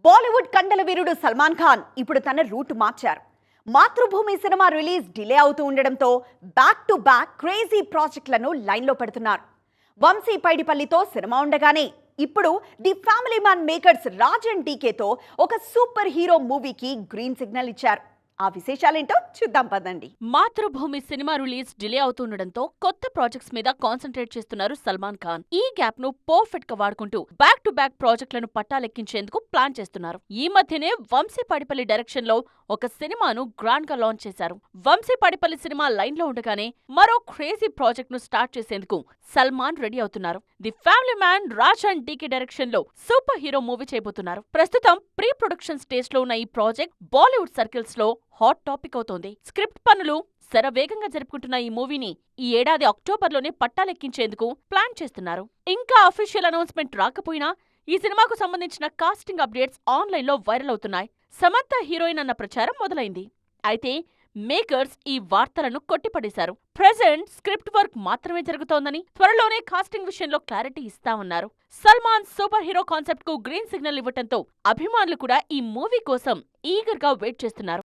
బాలీవుడ్ కండల వీరుడు సల్మాన్ ఖాన్ ఇప్పుడు తన రూట్ మార్చారు. మాతృభూమి సినిమా రిలీజ్ డిలే అవుతూ ఉండడంతో బ్యాక్ టు బ్యాక్ క్రేజీ ప్రాజెక్టులను లైన్లో పెడుతున్నారు. వంశీ పైడిపల్లితో సినిమా ఉండగానే ఇప్పుడు The family Man makers Raj and డీకేతో ఒక సూపర్ హీరో మూవీకి గ్రీన్ సిగ్నల్ ఇచ్చారు. ఆ విశేషాలేంటో చూద్దాం పదండి. మాతృభూమి సినిమా రిలీజ్ డిలే అవుతుండటంతో కొత్త ప్రాజెక్ట్స్ మీద కాన్సంట్రేట్ చేస్తున్నారు సల్మాన్ ఖాన్. ఈ గ్యాప్ ను పర్ఫెక్ట్ గా వాడుకుంటూ బ్యాక్ టు బ్యాక్ ప్రాజెక్టులను పట్టాలెక్కించేందుకు ప్లాన్ చేస్తున్నారు. ఈ మధ్యనే వంశీ పడిపల్లి డైరెక్షన్ లో ఒక సినిమాను గ్రాండ్ గా లాంచ్ చేశారు. వంశీ పడిపల్లి సినిమా లైన్ లో ఉండగానే మరో క్రేజీ ప్రాజెక్ట్ ను స్టార్ట్ చేసేందుకు సల్మాన్ రెడీ అవుతున్నారు. The family man Raj and DK direction లో సూపర్ హీరో మూవీ చేయబోతున్నారు. ప్రస్తుతం ప్రీ ప్రొడక్షన్ స్టేజ్ లో ఉన్న ఈ ప్రాజెక్ట్ బాలీవుడ్ సర్కిల్స్ లో హాట్ టాపిక్ అవుతోంది. స్క్రిప్ట్ పనులు శరవేగంగా జరుపుకుంటున్న ఈ మూవీని ఈ ఏడాది అక్టోబర్లోనే పట్టాలెక్కించేందుకు ప్లాన్ చేస్తున్నారు. ఇంకా అఫీషియల్ అనౌన్స్మెంట్ రాకపోయినా ఈ సినిమాకు సంబంధించిన కాస్టింగ్ అప్డేట్స్ ఆన్లైన్లో వైరల్ అవుతున్నాయి. సమంత హీరోయిన్ అన్న ప్రచారం మొదలైంది. అయితే మేకర్స్ ఈ వార్తలను కొట్టిపడేశారు. ప్రెజెంట్ స్క్రిప్ట్ వర్క్ మాత్రమే జరుగుతోందని, త్వరలోనే కాస్టింగ్ విషయంలో క్లారిటీ ఇస్తామన్నారు. సల్మాన్ సూపర్ హీరో కాన్సెప్ట్ కు గ్రీన్ సిగ్నల్ ఇవ్వటంతో అభిమానులు కూడా ఈ మూవీ కోసం ఈగర్ గా వెయిట్ చేస్తున్నారు.